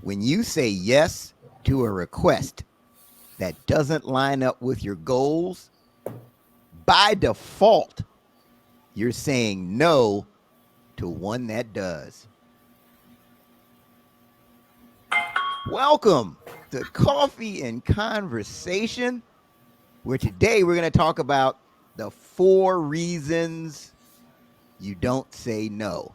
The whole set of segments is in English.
When you say yes to a request that doesn't line up with your goals, by default, you're saying no to one that does. Welcome to Coffee and Conversation, where today we're going to talk about the 4 reasons you don't say no.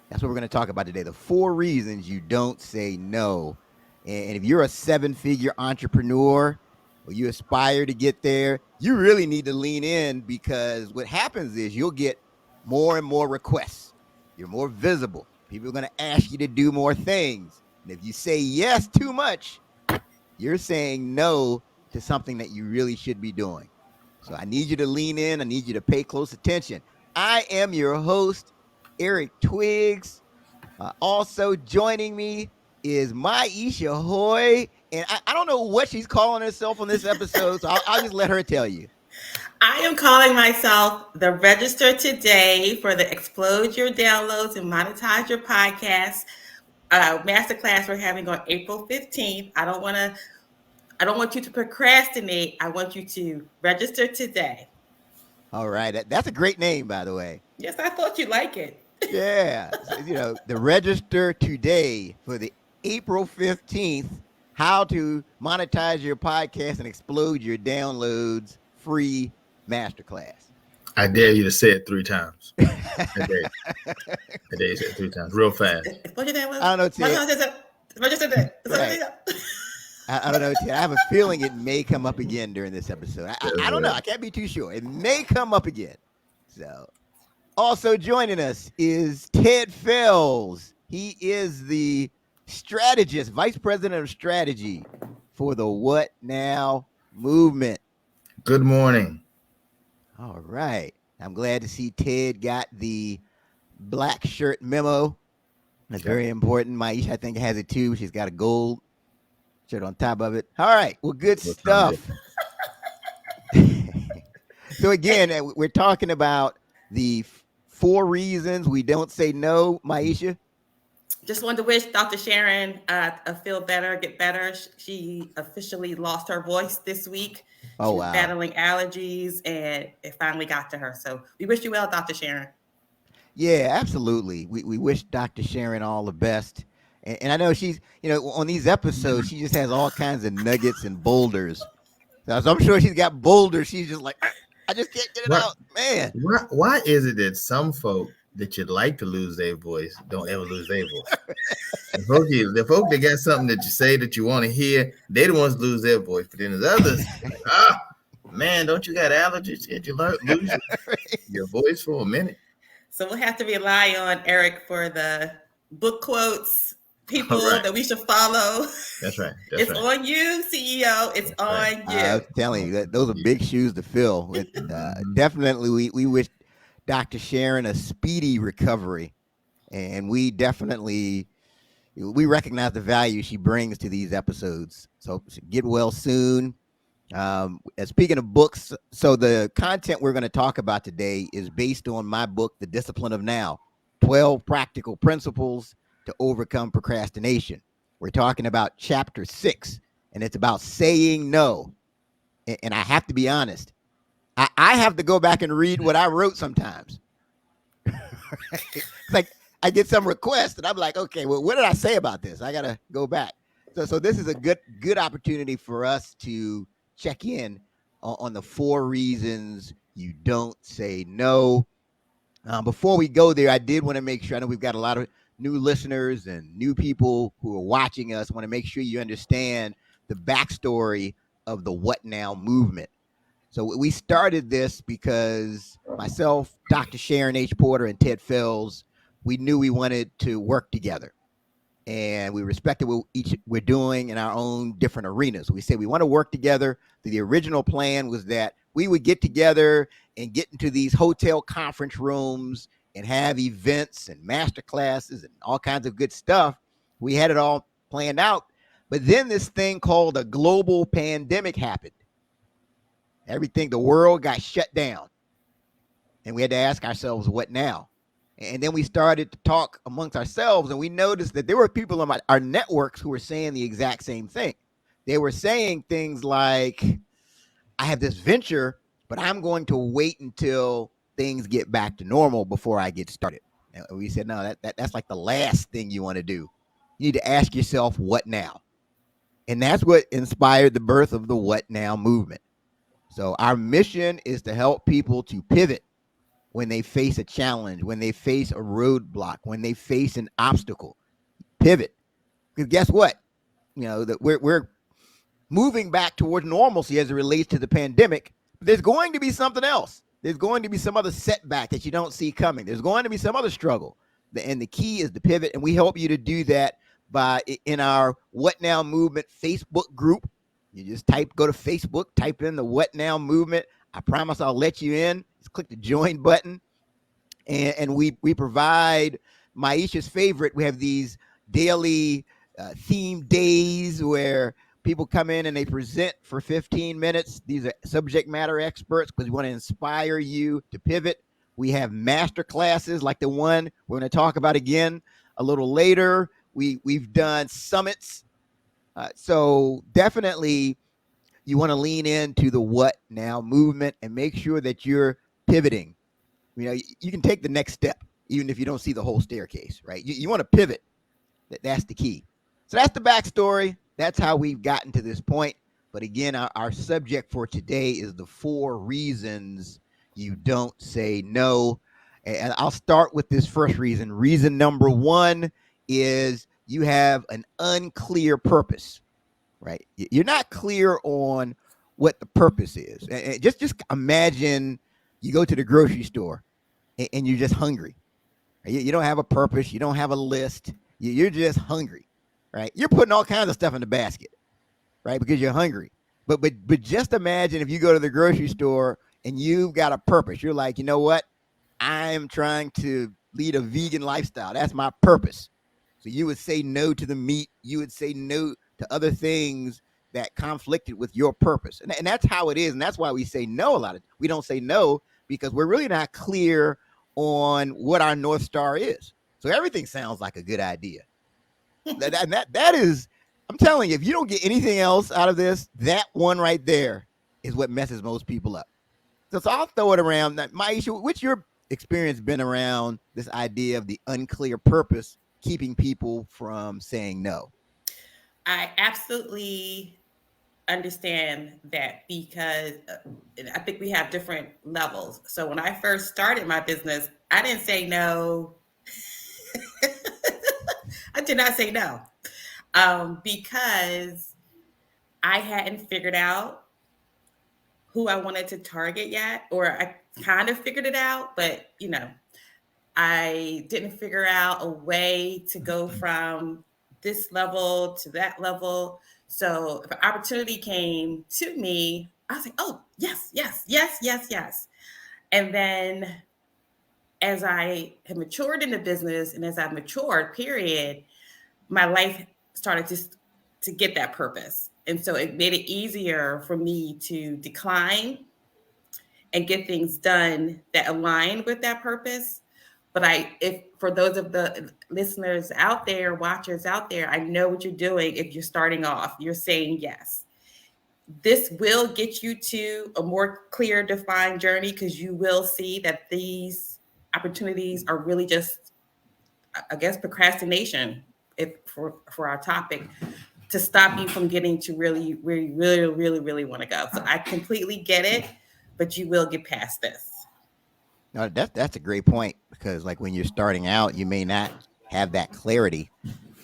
That's what we're going to talk about today. The 4 reasons you don't say no. And if you're a 7-figure entrepreneur or you aspire to get there, you really need to lean in, because what happens is you'll get more and more requests. You're more visible. People are going to ask you to do more things. And if you say yes too much, you're saying no to something that you really should be doing. So I need you to lean in. I need you to pay close attention. I am your host, Eric Twiggs. Also joining me is Maisha Hoy. And I don't know what she's calling herself on this episode, so I'll just let her tell you. I am calling myself the Register Today for the Explode Your Downloads and Monetize Your Podcast masterclass we're having on April 15th. I don't want you to procrastinate. I want you to register today. All right. That's a great name, by the way. Yes, I thought you'd like it. Yeah. So, the Register Today for the April 15th, how to monetize your podcast and explode your downloads free masterclass. I dare you to say it 3 times. I dare you to say it 3 times, real fast. I don't know, Ted. Right. I don't know, Ted. I have a feeling it may come up again during this episode. I don't know. I can't be too sure. It may come up again. So, also joining us is Ted Fells. He is the strategist, vice president of strategy for the What Now movement. Good morning. All right. I'm glad to see Ted got the black shirt memo. That's very important. Maisha, I think, has it too. She's got a gold shirt on top of it. All right. Well, good stuff. So again, we're talking about the 4 reasons we don't say no, Maisha. Just wanted to wish Dr. Sharon feel better, get better. She officially lost her voice this week. Oh, she was wow. battling allergies, and it finally got to her. So we wish you well, Dr. Sharon. Yeah, absolutely. We wish Dr. Sharon all the best. And I know she's, on these episodes, she just has all kinds of nuggets and boulders. So I'm sure she's got boulders. She's just like, I just can't get it out, man. Why is it that some folk that you'd like to lose their voice don't ever lose their voice? The folk that got something that you say that you want to hear, they the ones lose their voice. But then there's others, man, don't you got allergies? Did you lose your voice for a minute? So we'll have to rely on Eric for the book quotes, people that we should follow. That's right. It's on you, CEO. It's on you. I'm telling you, those are big shoes to fill. Definitely, we wish Dr. Sharon a speedy recovery, and we recognize the value she brings to these episodes. So get well soon. Speaking of books, so the content we're going to talk about today is based on my book, The Discipline of Now, 12 Practical Principles to Overcome Procrastination. We're talking about chapter 6, and it's about saying no. And I have to be honest, I have to go back and read what I wrote sometimes. It's like I get some requests, and I'm like, okay, well, what did I say about this? I got to go back. So this is a good opportunity for us to check in on the 4 reasons you don't say no. Before we go there, I did want to make sure, I know we've got a lot of new listeners and new people who are watching us. I want to make sure you understand the backstory of the What Now movement. So we started this because myself, Dr. Sharon H. Porter, and Ted Fells, we knew we wanted to work together. And we respected what we're doing in our own different arenas. We said we want to work together. The original plan was that we would get together and get into these hotel conference rooms and have events and master classes and all kinds of good stuff. We had it all planned out. But then this thing called a global pandemic happened. The world got shut down. And we had to ask ourselves, what now? And then we started to talk amongst ourselves, and we noticed that there were people on our networks who were saying the exact same thing. They were saying things like, I have this venture, but I'm going to wait until things get back to normal before I get started. And we said, no, that's like the last thing you want to do. You need to ask yourself, what now? And that's what inspired the birth of the What Now movement. So our mission is to help people to pivot when they face a challenge, when they face a roadblock, when they face an obstacle. Pivot. Because guess what? That we're moving back towards normalcy as it relates to the pandemic. But there's going to be something else. There's going to be some other setback that you don't see coming. There's going to be some other struggle. And the key is to pivot. And we help you to do that by in our What Now Movement Facebook group. You just go to Facebook, type in the What Now Movement. I promise I'll let you in. Just click the join button. And we provide Maisha's favorite. We have these daily theme days where people come in and they present for 15 minutes. These are subject matter experts because we want to inspire you to pivot. We have master classes like the one we're going to talk about again a little later. We've done summits. So definitely you want to lean into the What Now movement and make sure that you're pivoting. You can take the next step, even if you don't see the whole staircase, right? You want to pivot. That's the key. So that's the backstory. That's how we've gotten to this point. But again, our subject for today is the 4 reasons you don't say no. And I'll start with this first reason. Reason number 1 is you have an unclear purpose, right? You're not clear on what the purpose is. And just imagine you go to the grocery store and you're just hungry. You don't have a purpose. You don't have a list. You're just hungry, right? You're putting all kinds of stuff in the basket, right? Because you're hungry. But just imagine if you go to the grocery store and you've got a purpose. You're like, you know what? I'm trying to lead a vegan lifestyle. That's my purpose. So you would say no to the meat. You would say no to other things that conflicted with your purpose. And that's how it is. And that's why we say no a lot. We don't say no because we're really not clear on what our North Star is. So everything sounds like a good idea. that is, I'm telling you, if you don't get anything else out of this, that one right there is what messes most people up. So I'll throw it around. Maisha, what's your experience been around this idea of the unclear purpose keeping people from saying no? I absolutely understand that because I think we have different levels. So when I first started my business, I didn't say no. I did not say no because I hadn't figured out who I wanted to target yet, or I kind of figured it out, but I didn't figure out a way to go from this level to that level. So if an opportunity came to me, I was like, oh, yes, yes, yes, yes, yes. And then as I have matured in the business and as I matured, period, my life started to get that purpose. And so it made it easier for me to decline and get things done that align with that purpose. But if for those of the listeners out there, watchers out there, I know what you're doing. If you're starting off, you're saying yes. This will get you to a more clear, defined journey because you will see that these opportunities are really just, I guess, procrastination. If for our topic, to stop you from getting to really, really, really, really, really want to go. So I completely get it, but you will get past this. No, that's a great point because like when you're starting out, you may not have that clarity,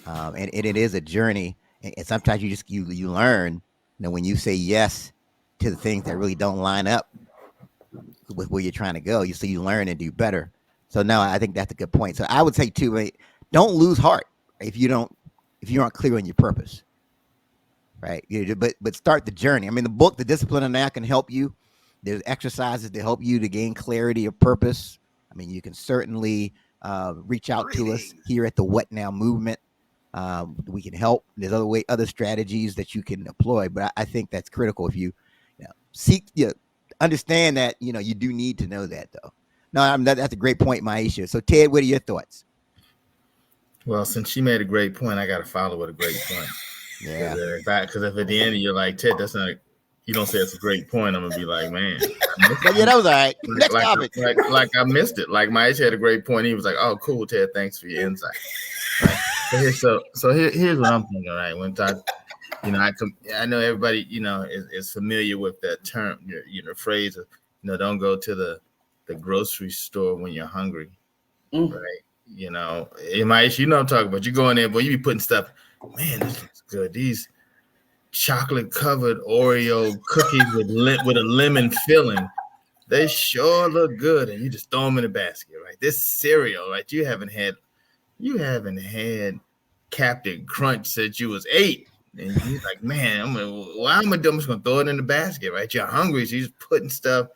and it is a journey. And sometimes you learn, when you say yes to the things that really don't line up with where you're trying to go, you learn and do better. So no, I think that's a good point. So I would say too, don't lose heart if you aren't clear on your purpose, right? But start the journey. I mean, the book, The Discipline of Now, can help you. There's exercises to help you to gain clarity of purpose. I mean, you can certainly reach out to us here at the What Now Movement. We can help. There's other strategies that you can employ, but I think that's critical. If you seek, understand that you do need to know that though. No, that's a great point, Maisha. So, Ted, what are your thoughts? Well, since she made a great point, I got to follow with a great point. Yeah. Because if at the end you're like, Ted, that's not, you don't say it's a great point, I'm gonna be like, man, But yeah, that was all right. Next like, topic. like I missed it. Like Maish had a great point. He was like, oh, cool, Ted, thanks for your insight. Right. Here's what I'm thinking. Right, when I know everybody, is familiar with that term, phrase of, don't go to the grocery store when you're hungry, right? Maish, I'm talking about. You go in there, boy, you be putting stuff. Man, this looks good. These chocolate covered Oreo cookies with a lemon filling, they sure look good, and you just throw them in the basket, right? This cereal, right? You haven't had Captain Crunch since you was 8, and you're like, man, I'm just gonna throw it in the basket, right? You're hungry, so you're just putting stuff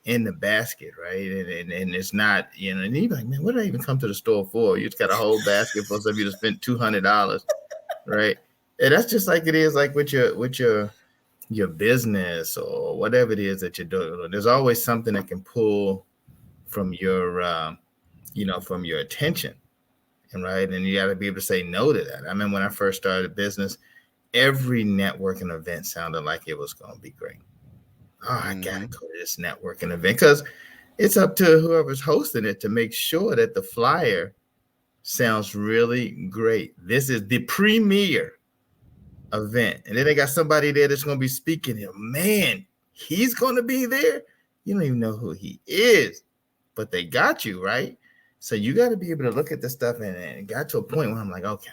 in the basket, right? And it's not, and you're like, man, what did I even come to the store for? You just got a whole basket full of stuff. You just spent $200, right? And that's just like it is, like with your business or whatever it is that you're doing. There's always something that can pull from your attention, and right, and you got to be able to say no to that. I mean, when I first started a business, every networking event sounded like it was going to be great. Oh, I gotta go to this networking event, because it's up to whoever's hosting it to make sure that the flyer sounds really great. This is the premier event, and then they got somebody there that's going to be speaking. Man, he's going to be there. You don't even know who he is, but they got you, right? So you got to be able to look at the stuff, and it got to a point where I'm like, okay,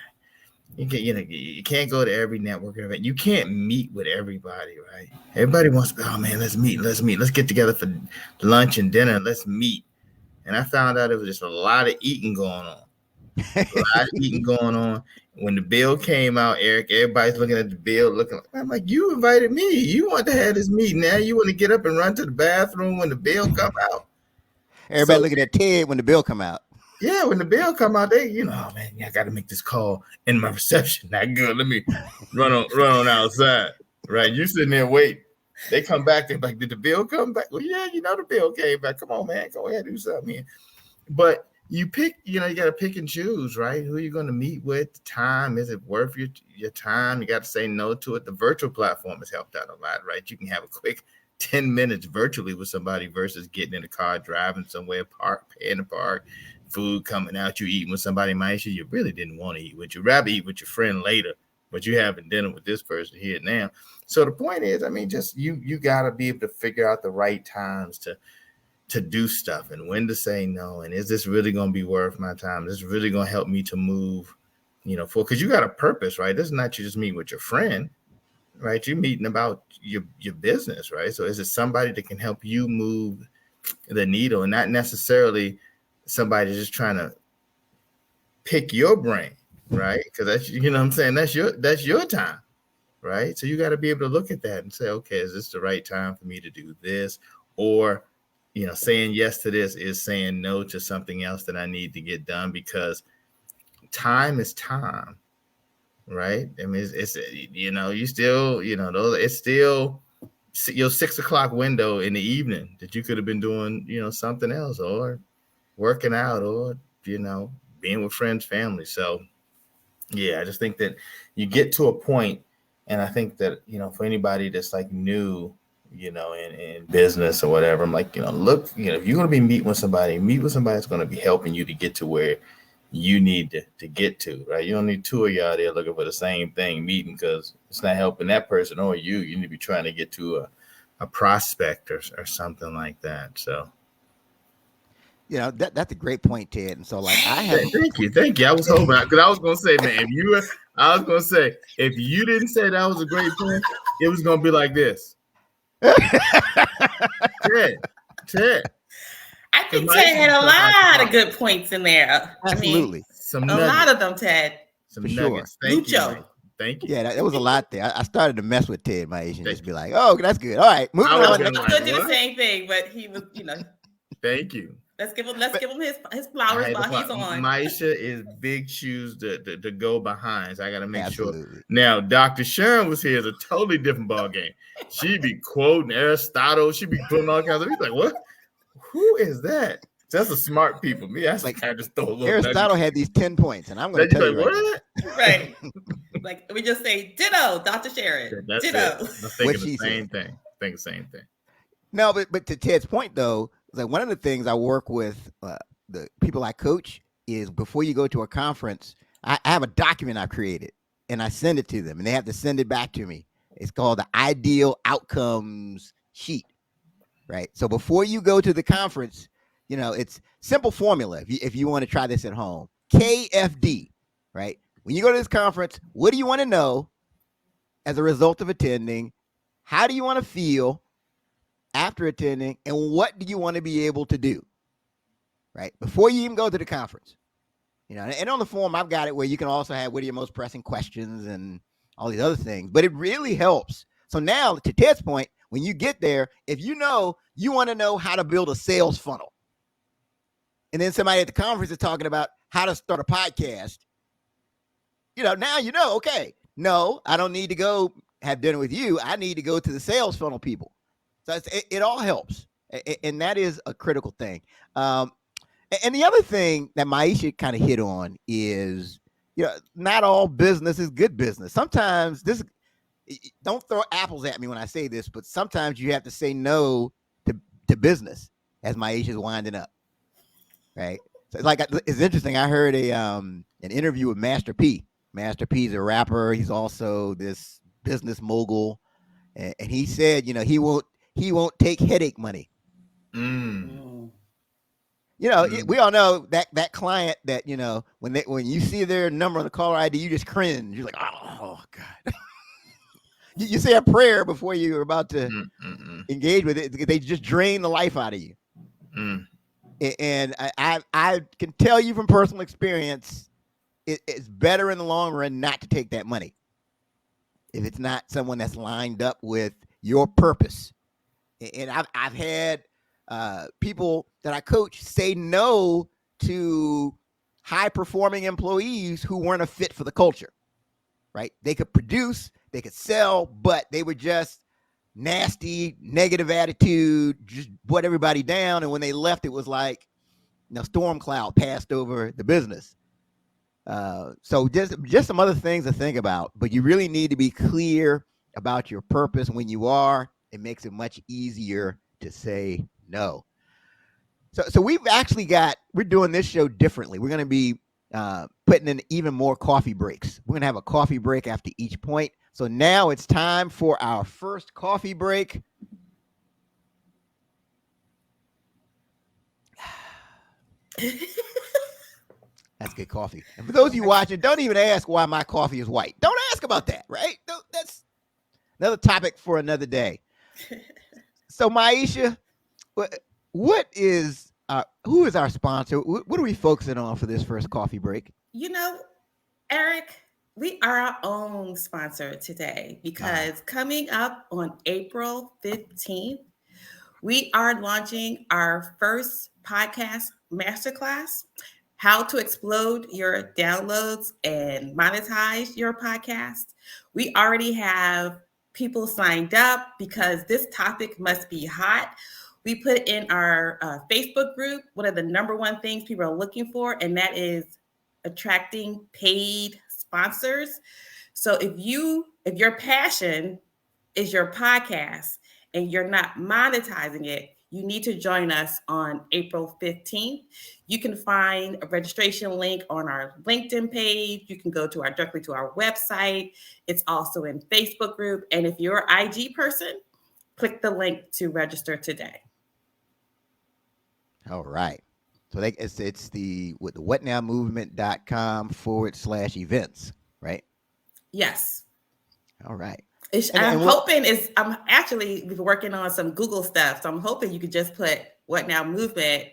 you can't go to every networking event. You can't meet with everybody, right? Everybody wants to be, oh man, let's meet, let's get together for lunch and dinner, let's meet. And I found out it was just a lot of eating going on. When the bill came out, Eric, everybody's looking at the bill, I'm like, you invited me. You want to have this meeting. Now you want to get up and run to the bathroom when the bill come out. Everybody looking at Ted when the bill come out. Yeah, when the bill come out, they, oh man, I got to make this call, and my reception not good. Let me run on outside. Right, you sitting there waiting. They come back. They're like, did the bill come back? Well, yeah, the bill came back. Come on, man, go ahead, do something here. But you pick, you got to pick and choose, right? Who are you going to meet with? The time, is it worth your time? You got to say no to it. The virtual platform has helped out a lot, right? You can have a quick 10 minutes virtually with somebody versus getting in the car, driving somewhere, paying the park, food coming out, you eating with somebody you really didn't want to eat with. You'd rather eat with your friend later, but you having dinner with this person here now. So the point is, I mean, just you got to be able to figure out the right times to do stuff, and when to say no, and is this really going to be worth my time? Is this really going to help me to move, because you got a purpose, right? This is not you just meet with your friend, right? You're meeting about your business, right? So is it somebody that can help you move the needle, and not necessarily somebody just trying to pick your brain, right? Because that's, what I'm saying, that's your time, right? So you got to be able to look at that and say, okay, is this the right time for me to do this? Or, saying yes to this is saying no to something else that I need to get done, because time is time, right? I mean, it's you still, it's still your 6 o'clock window in the evening that you could have been doing, something else, or working out, or, being with friends, family. So yeah, I just think that you get to a point, and I think that, for anybody that's like new, in business or whatever, I'm like, look, if you're going to be meet with somebody that's going to be helping you to get to where you need to get to, right? You don't need two of y'all there looking for the same thing meeting, because it's not helping that person or you. You need to be trying to get to a prospect or something like that. So that's a great point, Ted. And so, like, I have. Thank you. I was hoping, because I was gonna say, man, if you didn't say that was a great point, it was gonna be like this. Ted. I think Ted had a lot of good points in there. Absolutely, a lot of them, Ted. Some nuggets. Thank you. Thank you. Yeah, that was a lot there. I started to mess with Ted, my Asian, just be like, "Oh, that's good. All right, moving on." I was going to do the same thing, but he was, Thank you. Let's give him his flowers while he's on. Maisha is big shoes to go behind. So I got to make sure. Now, Dr. Sharon was here. It's a totally different ball game. She'd be quoting Aristotle. She'd be putting all kinds of. He's like, what? Who is that? That's the smart people. Me, I Like just throw a little Aristotle nugget. had these 10 points, and I'm going to Then tell you're you like, right what? Right. Like we just say ditto, Dr. Sharon. That's it. Ditto. I'm now thinking what the she same said. thing. Think the same thing. No, but to Ted's point though, like one of the things I work with the people I coach is before you go to a conference, I have a document I've created and I send it to them, and they have to send it back to me. It's called the ideal outcomes sheet, right? So before you go to the conference, it's simple formula. If you want to try this at home, KFD, right? When you go to this conference, what do you want to know as a result of attending? How do you want to feel after attending, and what do you want to be able to do, right? Before you even go to the conference. And on the form, I've got it where you can also have what are your most pressing questions and all these other things, but it really helps. So now, to Ted's point, when you get there, if you want to know how to build a sales funnel, and then somebody at the conference is talking about how to start a podcast, now okay, no, I don't need to go have dinner with you. I need to go to the sales funnel people. So it all helps, and that is a critical thing. And the other thing that Maisha kind of hit on is, not all business is good business. Sometimes don't throw apples at me when I say this, but sometimes you have to say no to business as Maisha is winding up, right? So it's interesting. I heard an interview with Master P. Master P is a rapper. He's also this business mogul, and he said, he won't take headache money. We all know that client that when you see their number on the caller ID, you just cringe. You're like, oh God. you say a prayer before you're about to engage with it. They just drain the life out of you. And I can tell you from personal experience, it's better in the long run not to take that money if it's not someone that's lined up with your purpose. And I've had people that I coach say no to high performing employees who weren't a fit for the culture, right? They could produce, they could sell, but they were just nasty, negative attitude, just put everybody down. And when they left, it was like, storm cloud passed over the business. So just some other things to think about, but you really need to be clear about your purpose. When you are, it makes it much easier to say no. So we're doing this show differently. We're going to be putting in even more coffee breaks. We're going to have a coffee break after each point. So now it's time for our first coffee break. That's good coffee. And for those of you watching, don't even ask why my coffee is white. Don't ask about that, right? That's another topic for another day. So Maisha, who is our sponsor? What are we focusing on for this first coffee break? Eric, we are our own sponsor today because coming up on April 15th, we are launching our first podcast masterclass, how to explode your downloads and monetize your podcast. We already have people signed up because this topic must be hot. We put in our Facebook group one of the number one things people are looking for, and that is attracting paid sponsors. So if your passion is your podcast and you're not monetizing it, you need to join us on April 15th. You can find a registration link on our LinkedIn page. You can go directly to our website. It's also in Facebook group. And if you're an IG person, click the link to register today. All right. So it's the whatnowmovement.com/events, right? Yes. All right. I'm actually working on some Google stuff. So I'm hoping you could just put What Now Movement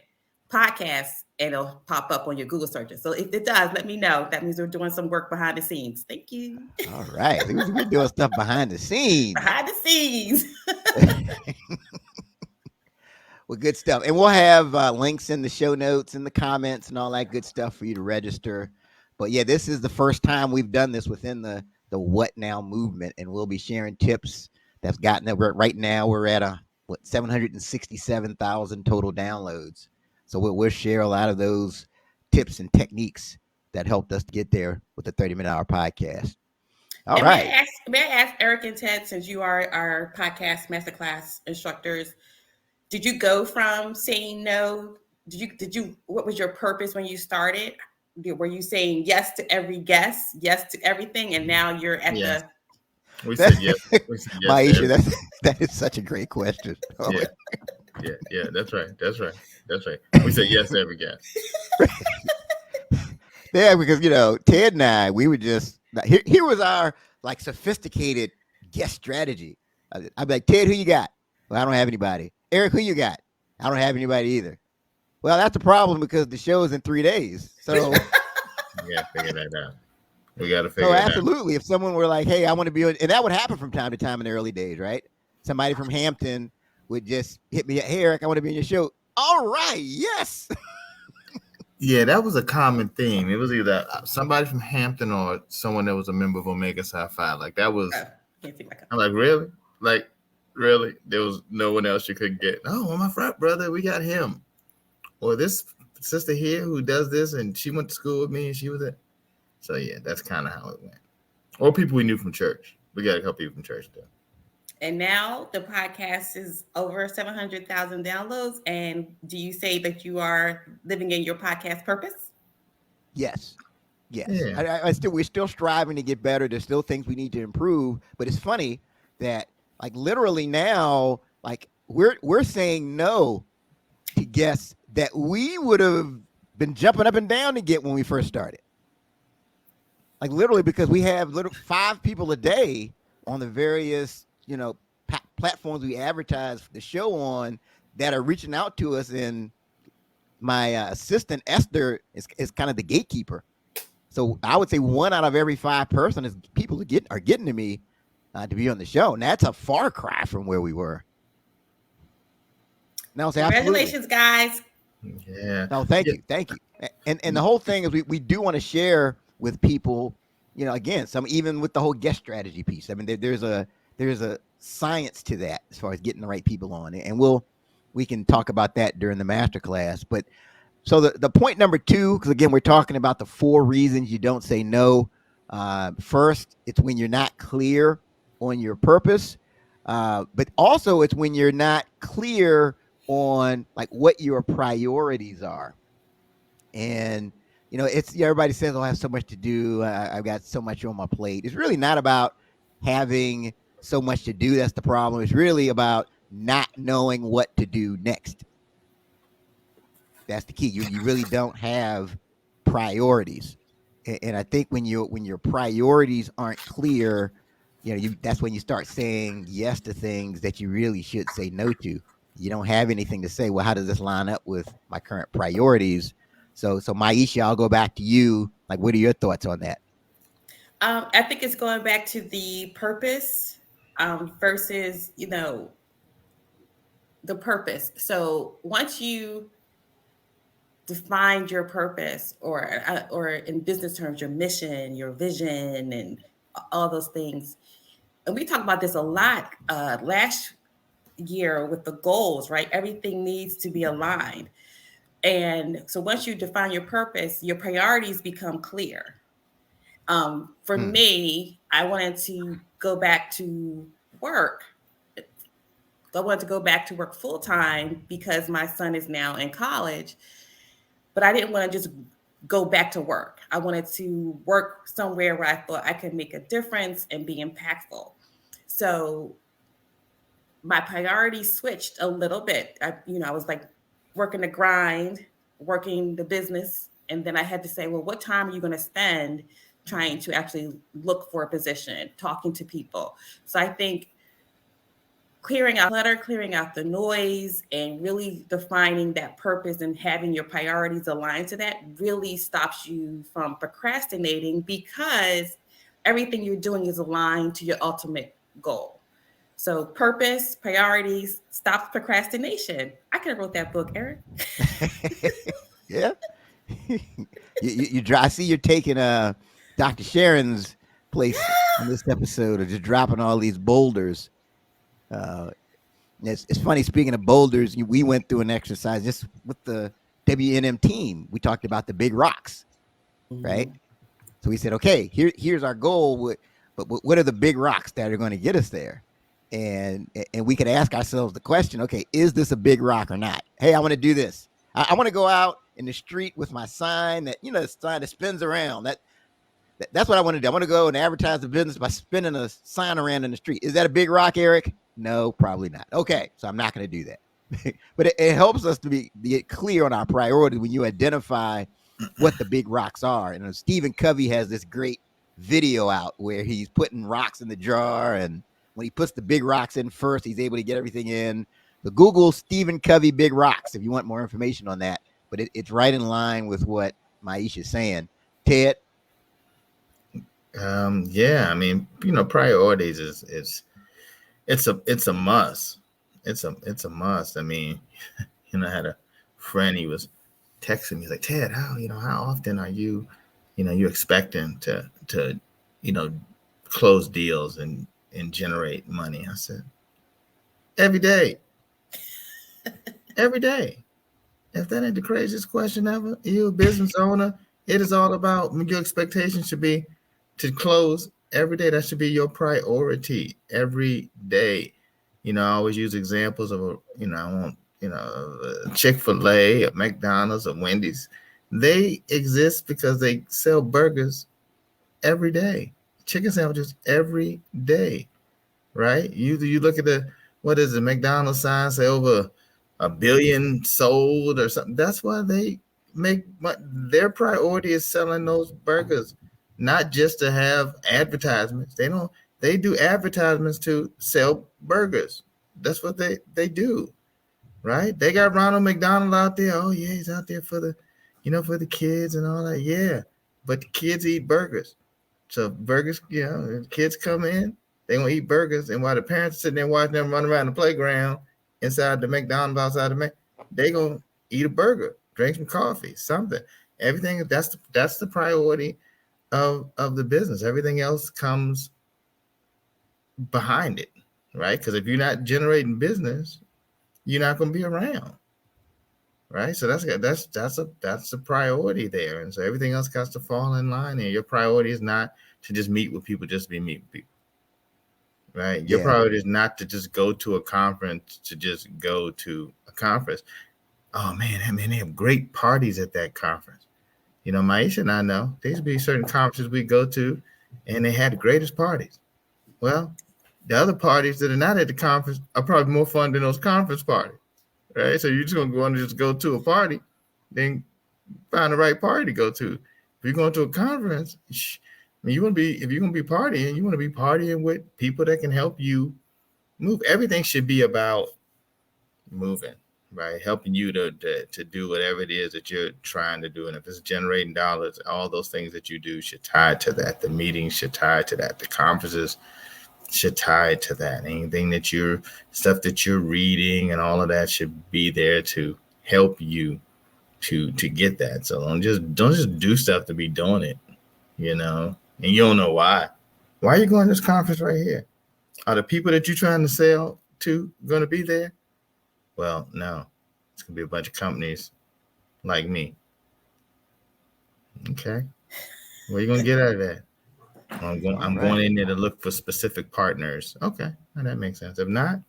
podcast and it'll pop up on your Google searches. So if it does, let me know. That means we're doing some work behind the scenes. Thank you. All right. We're doing stuff behind the scenes. Behind the scenes. Well, good stuff. And we'll have links in the show notes and the comments and all that good stuff for you to register. But yeah, this is the first time we've done this within the What Now movement, and we'll be sharing tips that's gotten right now. We're at 767,000 total downloads. So we'll share a lot of those tips and techniques that helped us to get there with the 30-minute hour podcast. All And right. may I ask Eric and Ted, since you are our podcast masterclass instructors, did you go from saying no? What was your purpose when you started? Were you saying yes to every guest, yes to everything, and now you're at Yes. the We said yes. We said yes. Maisha, that is such a great question. Oh, Yeah. That's right. We said yes to every guest. yeah, because Ted and I, we were just here was our like sophisticated guest strategy. I'd be like, Ted, who you got? Well, I don't have anybody. Eric, who you got? I don't have anybody either. Well, that's a problem because the show is in 3 days. So We got to figure that out. We got to figure it out. Absolutely. If someone were like, hey, I want to be on, and that would happen from time to time in the early days, right? Somebody from Hampton would just hit me, hey, Eric, I want to be on your show. All right, yes. Yeah, that was a common theme. It was either somebody from Hampton or someone that was a member of Omega Psi Phi. Like that was. I'm like, really? Like, really? There was no one else you could get. Oh, well, my frat brother, we got him. Or this sister here who does this, and she went to school with me, and she was it. So yeah, that's kind of how it went. Or people we knew from church. We got a couple people from church too. And now the podcast is over 700,000 downloads. And do you say that you are living in your podcast purpose? Yes. Yes. Yeah. We're still striving to get better. There's still things we need to improve. But it's funny that like literally now, like we're saying no to guests that we would have been jumping up and down to get when we first started. Like literally because we have 5 people a day on the various platforms we advertise the show on that are reaching out to us, and my assistant Esther is kind of the gatekeeper. So I would say 1 out of every 5 person is people are getting to me to be on the show, and that's a far cry from where we were. No, Congratulations, guys. Yeah. No, thank you. And the whole thing is we do want to share with people, again, even with the whole guest strategy piece. I mean, there's a science to that as far as getting the right people on, and we can talk about that during the masterclass. But so the point number 2, because again, we're talking about the 4 reasons you don't say no. First, it's when you're not clear on your purpose, but also it's when you're not clear on like what your priorities are. And it's everybody says, "Oh, I have so much to do. I've got so much on my plate." It's really not about having so much to do. That's the problem. It's really about not knowing what to do next. That's the key. You really don't have priorities, and I think when your priorities aren't clear, that's when you start saying yes to things that you really should say no to. You don't have anything to say. Well, how does this line up with my current priorities? So Maisha, I'll go back to you. Like, what are your thoughts on that? I think it's going back to the purpose versus, the purpose. So once you define your purpose, or in business terms, your mission, your vision, and all those things, and we talked about this a lot last year with the goals, right? Everything needs to be aligned. And so once you define your purpose, your priorities become clear. For me, I wanted to go back to work. I wanted to go back to work full time because my son is now in college, but I didn't want to just go back to work. I wanted to work somewhere where I thought I could make a difference and be impactful. So my priorities switched a little bit. I was like working the grind, working the business. And then I had to say, well, what time are you going to spend trying to actually look for a position, talking to people? So I think clearing out clutter, clearing out the noise, and really defining that purpose and having your priorities aligned to that really stops you from procrastinating, because everything you're doing is aligned to your ultimate goal. So purpose, priorities, stops procrastination. I could have wrote that book, Eric. Yeah. I see you're taking Dr. Sharon's place on this episode of just dropping all these boulders. It's funny, speaking of boulders, we went through an exercise just with the WNM team, we talked about the big rocks, right? Mhm. So we said, okay, here's our goal. But what are the big rocks that are going to get us there? And we could ask ourselves the question, okay, is this a big rock or not? Hey, I want to do this. I want to go out in the street with my sign that, the sign that spins around. That's what I want to do. I want to go and advertise the business by spinning a sign around in the street. Is that a big rock, Eric? No, probably not. Okay, so I'm not going to do that. But it helps us to be clear on our priorities when you identify what the big rocks are. And Stephen Covey has this great video out where he's putting rocks in the jar, and when he puts the big rocks in first, he's able to get everything in. So Google Stephen Covey big rocks if you want more information on that. But it's right in line with what Maisha's saying. Ted? Yeah, I mean, priorities is it's a must. It's a must. I mean, I had a friend, he was texting me, he's like, Ted, how often are you expecting to close deals and generate money? I said, every day. Every day. If that ain't the craziest question ever, you a business owner, it is all about, your expectation should be to close every day. That should be your priority every day. I always use examples of, I want, Chick-fil-A, a McDonald's, a Wendy's. They exist because they sell burgers every day, chicken sandwiches every day, right? You look at what is the McDonald's sign, say over 1 billion sold or something. That's why they make their priority is selling those burgers, not just to have advertisements. They do advertisements to sell burgers. That's what they do, right? They got Ronald McDonald out there. Oh yeah, he's out there for the kids and all that. Yeah, but the kids eat burgers. So burgers, kids come in, they gonna eat burgers, and while the parents are sitting there watching them run around the playground inside the McDonald's, outside the they gonna eat a burger, drink some coffee, something. Everything that's the priority of the business. Everything else comes behind it, right? Because if you're not generating business, you're not gonna be around, right? So that's a priority there, and so everything else has to fall in line. And your priority is not to just meet with people, just be meeting people. Right. Your priority is not to just go to a conference to just go to a conference. Oh man, they have great parties at that conference. Maisha and I know there used to be certain conferences we go to and they had the greatest parties. Well, the other parties that are not at the conference are probably more fun than those conference parties. Right. So you're just gonna go and just go to a party, then find the right party to go to. If you're going to a conference, if you're gonna be partying, you want to be partying with people that can help you move. Everything should be about moving, right? Helping you to do whatever it is that you're trying to do. And if it's generating dollars, all those things that you do should tie to that. The meetings should tie to that. The conferences should tie to that. Anything stuff that you're reading and all of that should be there to help you to get that. So don't just do stuff to be doing it, and you don't know why. Why are you going to this conference right here? Are the people that you're trying to sell to going to be there? Well, no. It's going to be a bunch of companies like me. Okay. What are you going to get out of that? I'm going in there to look for specific partners. Okay. Well, that makes sense. If not,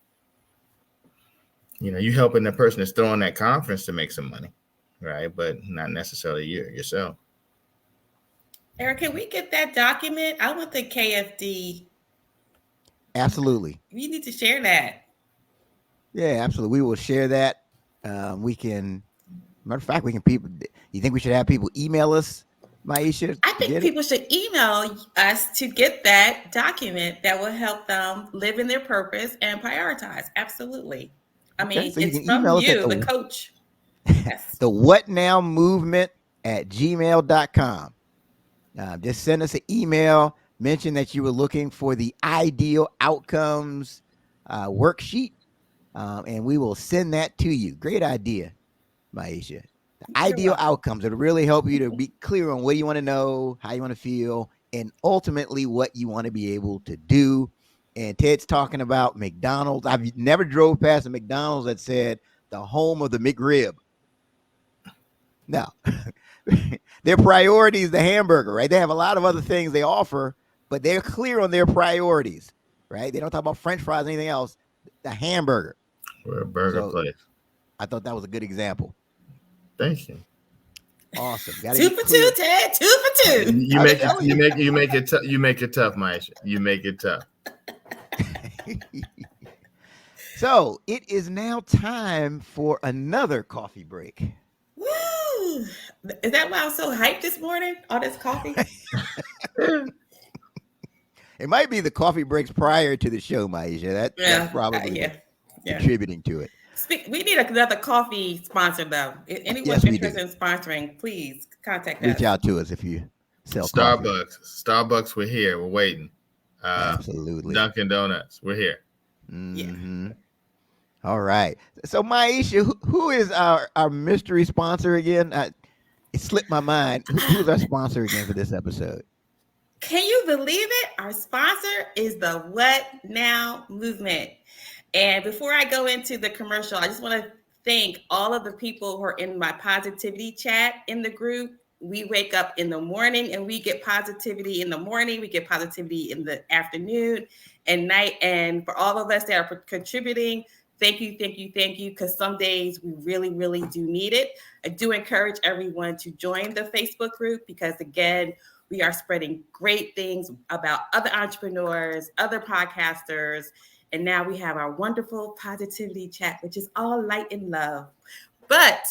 you helping the person that's throwing that conference to make some money, right? But not necessarily yourself. Eric, can we get that document? I want the KFD. Absolutely. We need to share that. Yeah, absolutely. We will share that. We can, matter of fact, people. You think we should have people email us, Maisha? I think people should email us to get that document that will help them live in their purpose and prioritize. Absolutely. I mean, so it's from you, the coach. Yes. The What Now Movement at gmail.com. Just send us an email, mention that you were looking for the ideal outcomes worksheet, and we will send that to you. Great idea, Maisha. The ideal outcomes. It'll really help you to be clear on what you want to know, how you want to feel, and ultimately what you want to be able to do. And Ted's talking about McDonald's. I've never drove past a McDonald's that said the home of the McRib. No. Their priority is the hamburger, right? They have a lot of other things they offer, but they're clear on their priorities, right? They don't talk about French fries or anything else. The hamburger. We're a burger So place. I thought that was a good example. Thank you. Awesome. Got to Two be for two, clear. Ted. 2 for 2. You I'm make it. telling you. You make it. You make it tough, Maisha. You make it tough. So it is now time for another coffee break. Woo! Is that why I'm so hyped this morning? All this coffee? It might be the coffee breaks prior to the show, Maisha. That's probably yeah. contributing to it. We need another coffee sponsor, though. Anyone Yes, we do. interested in sponsoring, please contact Reach us. out to us if you sell coffee. Starbucks, we're here. We're waiting. Absolutely. Dunkin' Donuts, we're here. Mm-hmm. Yeah. All right. So, Maisha, who is our mystery sponsor again? It slipped my mind. Who's our sponsor again for this episode? Can you believe it? Our sponsor is the What Now movement. And before I go into the commercial, I just want to thank all of the people who are in my positivity chat in the group. We wake up in the morning and we get positivity in the morning. We get positivity in the afternoon and night. And for all of us that are contributing, thank you. Because some days we really, really do need it. I do encourage everyone to join the Facebook group because, again, we are spreading great things about other entrepreneurs, other podcasters. And now we have our wonderful positivity chat, which is all light and love. But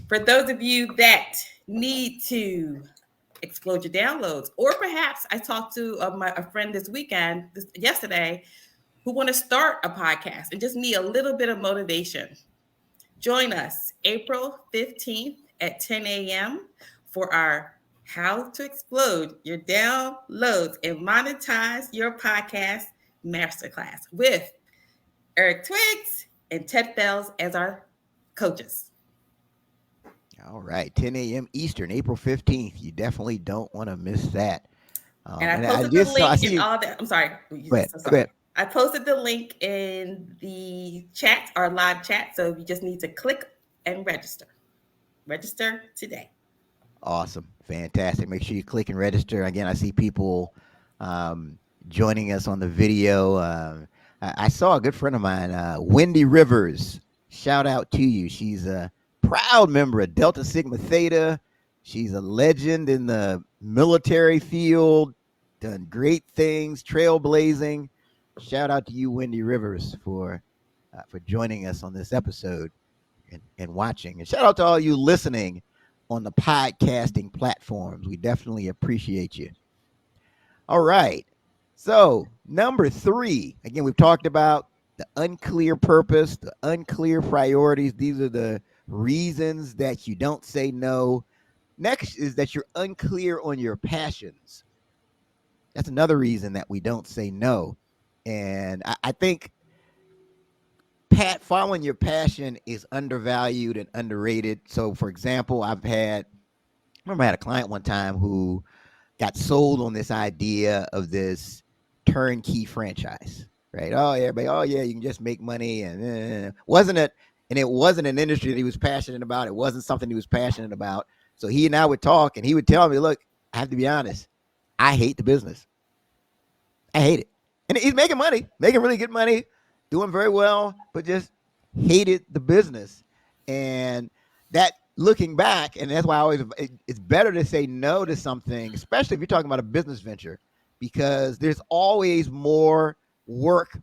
for those of you that need to explode your downloads, or perhaps I talked to a friend yesterday, who want to start a podcast and just need a little bit of motivation, join us April 15th at 10 a.m. for our How to Explode Your Downloads and Monetize Your Podcast Masterclass with Eric Twiggs and Ted Fells as our coaches. All right, 10 a.m. Eastern, April 15th. You definitely don't want to miss that. And I posted the link in all that. I'm sorry. Go ahead. I posted the link in the chat, our live chat. So you just need to click and register. Register today. Awesome. Fantastic. Make sure you click and register. Again, I see people joining us on the video. I saw a good friend of mine, Wendy Rivers. Shout out to you. She's a proud member of Delta Sigma Theta. She's a legend in the military field, done great things, trailblazing. Shout out to you, Wendy Rivers, for joining us on this episode and watching. And shout out to all you listening on the podcasting platforms. We definitely appreciate you. All right. So, number 3, again, we've talked about the unclear purpose, the unclear priorities. These are the reasons that you don't say no. Next is that you're unclear on your passions. That's another reason that we don't say no. And I think following your passion is undervalued and underrated. So, for example, I remember I had a client one time who got sold on this idea of this turnkey franchise, right? Oh, everybody, oh yeah, you can just make money, and it wasn't an industry that he was passionate about. It wasn't something he was passionate about. So he and I would talk, and he would tell me, "Look, I have to be honest. I hate the business. I hate it." And he's making money, making really good money, doing very well, but just hated the business. And that, looking back, and that's why it's better to say no to something, especially if you're talking about a business venture, because there's always more work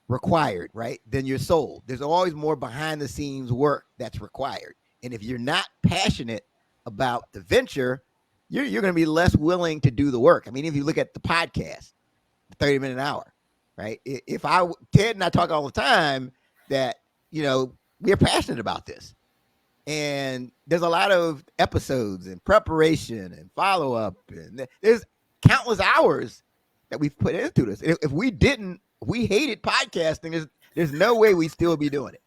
required, right, than you're sold. There's always more behind the scenes work that's required. And if you're not passionate about the venture, you're going to be less willing to do the work. I mean, if you look at the podcast, 30 minute hour, right? Ted and I talk all the time that, we're passionate about this. And there's a lot of episodes and preparation and follow up, and there's countless hours that we've put into this. If we hated podcasting, there's no way we'd still be doing it.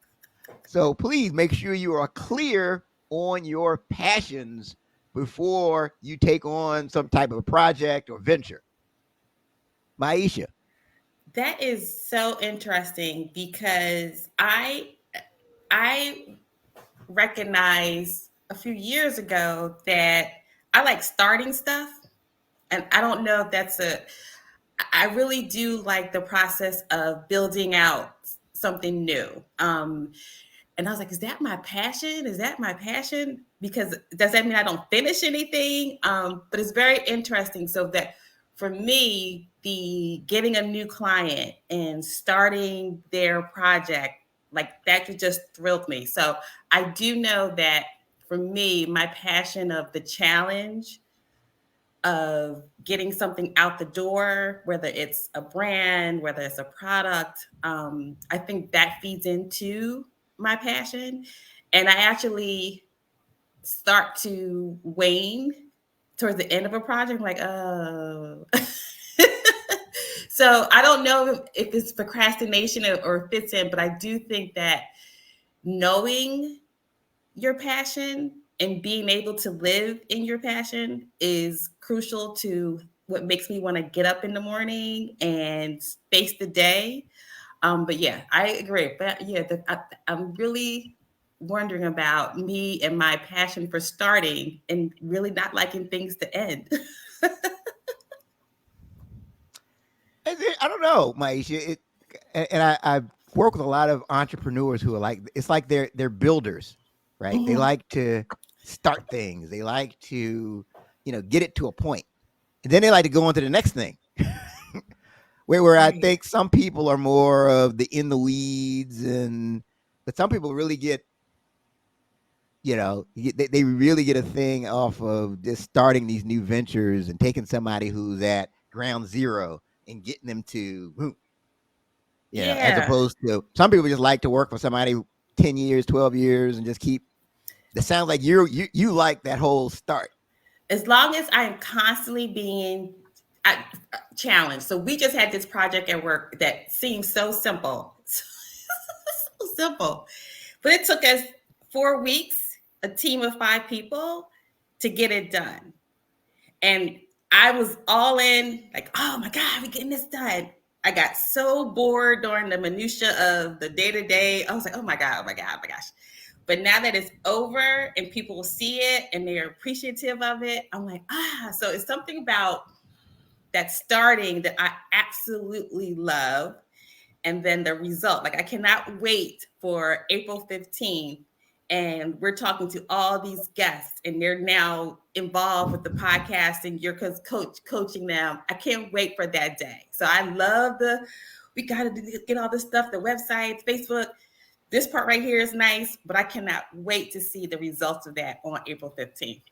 So please make sure you are clear on your passions before you take on some type of project or venture. Maisha. That is so interesting because I recognize a few years ago that I like starting stuff. And I don't know if I really do like the process of building out something new. And I was like, is that my passion? Is that my passion? Because does that mean I don't finish anything? But it's very interesting. So that for me, the getting a new client and starting their project, like that just thrilled me. So I do know that for me, my passion of the challenge of getting something out the door, whether it's a brand, whether it's a product, I think that feeds into my passion. And I actually start to wane towards the end of a project, like, oh. So I don't know if it's procrastination or fits in, but I do think that knowing your passion and being able to live in your passion is crucial to what makes me want to get up in the morning and face the day. But yeah, I agree. But yeah, I'm really wondering about me and my passion for starting and really not liking things to end. I don't know, Maisha. I work with a lot of entrepreneurs who are like, it's like they're builders, right? They Mhm. like to start things. They like to, get it to a point, and then they like to go on to the next thing. Where I Right. think some people are more of the in the weeds, but some people really get, they really get a thing off of just starting these new ventures and taking somebody who's at ground zero and getting them to boom, as Yeah. opposed to some people just like to work for somebody 10 years, 12 years and just keep. That sounds like you like that whole start. As long as I'm constantly being uh, challenged. So we just had this project at work that seems so simple. So simple. But it took us 4 weeks, a team of 5 people, to get it done. And I was all in, like, oh my God, we're getting this done. I got so bored during the minutia of the day to day. I was like, oh my God, oh my God, oh my gosh. But now that it's over and people will see it and they're appreciative of it, I'm like, so it's something about that starting that I absolutely love. And then the result, like I cannot wait for April 15th. And we're talking to all these guests and they're now involved with the podcast and you're coaching them. I can't wait for that day. So I love we got to get all this stuff, the websites, Facebook. This part right here is nice, but I cannot wait to see the results of that on April 15th.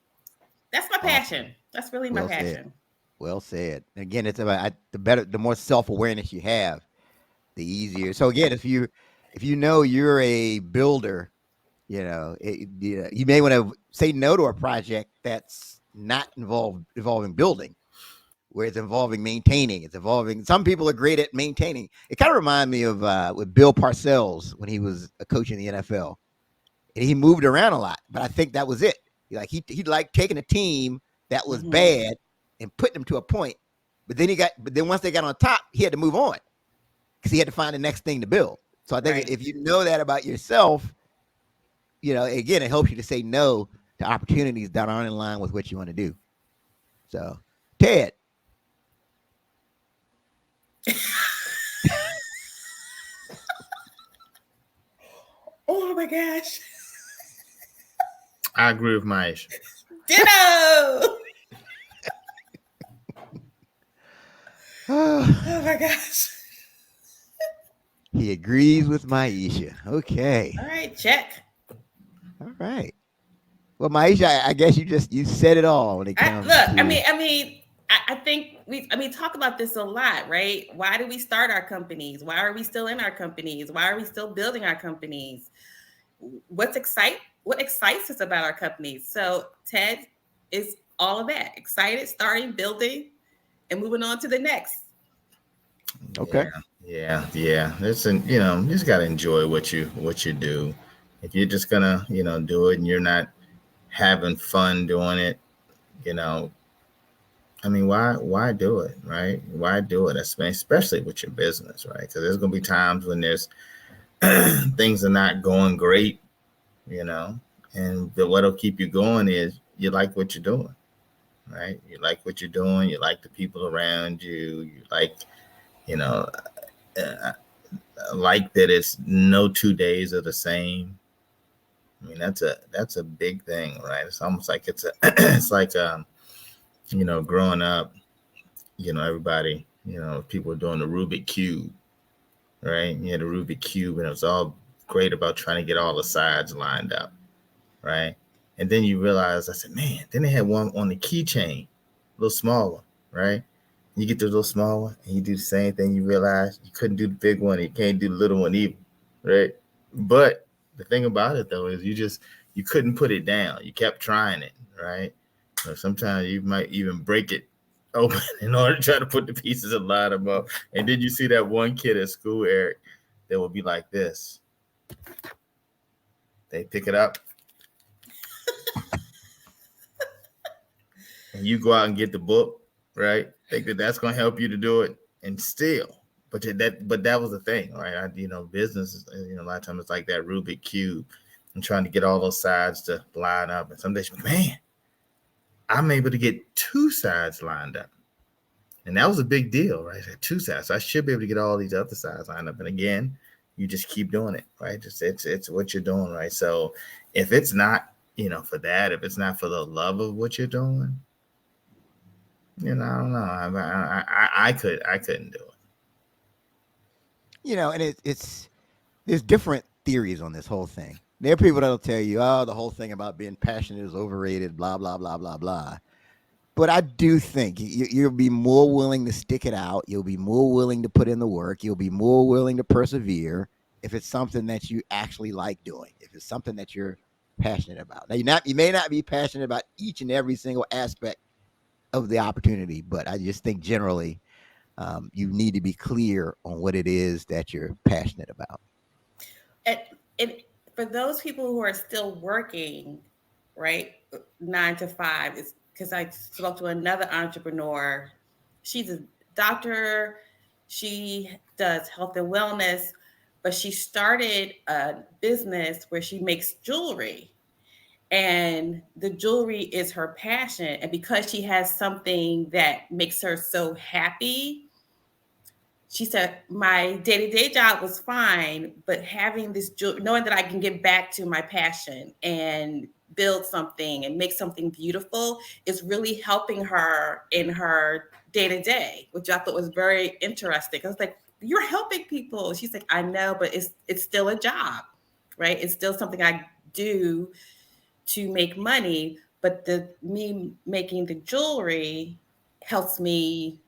That's my Awesome. passion. That's really my Well said. passion. Well said. Again, it's about the more self awareness you have, the easier. So again, if you know you're a builder, you may want to say no to a project that's not involving building, where it's involving maintaining. It's involving. Some people are great at maintaining. It kind of reminds me of with Bill Parcells when he was a coach in the NFL, and he moved around a lot. But I think that was it. He liked taking a team that was Mm-hmm. bad and putting them to a point. But then once they got on top, he had to move on because he had to find the next thing to build. So I think Right. if you know that about yourself, again, it helps you to say no to opportunities that aren't in line with what you want to do. So, Ted, Oh my gosh. I agree with Maish. Ditto. Oh he my gosh. agrees with Maisha. Okay, All right, check. all right. Well, Maisha, I guess you said it all when it comes Look, to. I think talk about this a lot, right? Why do we start our companies? Why are we still in our companies? Why are we still building our companies? What excites us about our companies? So Ted is all of that. Excited, starting, building, and moving on to the next. Okay. Yeah. Listen, you just gotta enjoy what you do. If you're just gonna, do it and you're not having fun doing it, you know, I mean, why do it, right? Why do it, especially with your business, right? Because there's gonna be times when there's things are not going great, you know, And what'll keep you going is you like what you're doing, right? You like what you're doing. You like the people around you. You like, you know, uh, like that it's no 2 days are the same. I mean, that's a big thing, right? It's almost like it's a it's like growing up, everybody, people were doing the Rubik cube, right? You had a Rubik cube, and it was all great about trying to get all the sides lined up, right? And then you realize, I said, man, then they had one on the keychain, a little small one, right? You get the little small one, and you do the same thing. You realize you couldn't do the big one, and you can't do the little one either, right? But the thing about it though is you couldn't put it down. You kept trying it, right? Or sometimes you might even break it open in order to try to put the pieces and line them up. And then you see that one kid at school, Eric, that will be like this. They pick it up, and you go out and get the book, right? Think that that's going to help you to do it, and still, but that was the thing, right? Business, a lot of times it's like that Rubik cube, and trying to get all those sides to line up. And some days, man, I'm able to get two sides lined up, and that was a big deal, right? Two sides, so I should be able to get all these other sides lined up. And again, you just keep doing it, right? It's what you're doing, right? So if it's not, for that, if it's not for the love of what you're doing, I don't know. I couldn't do it. And it's there's different theories on this whole thing. There are people that'll tell you, oh, the whole thing about being passionate is overrated, blah blah blah blah blah. But I do think you'll be more willing to stick it out. You'll be more willing to put in the work. You'll be more willing to persevere if it's something that you actually like doing. If it's something that you're passionate about. Now you may not be passionate about each and every single aspect of the opportunity, but I just think generally you need to be clear on what it is that you're passionate about. And for those people who are still working, right, 9 to 5, is because I spoke to another entrepreneur. She's a doctor. She does health and wellness, but she started a business where she makes jewelry. And the jewelry is her passion. And because she has something that makes her so happy, she said, my day-to-day job was fine, but having this jewelry, knowing that I can get back to my passion and build something and make something beautiful, is really helping her in her day-to-day, which I thought was very interesting. I was like, you're helping people. She's like, I know, but it's still a job, right? It's still something I do to make money, but me making the jewelry helps me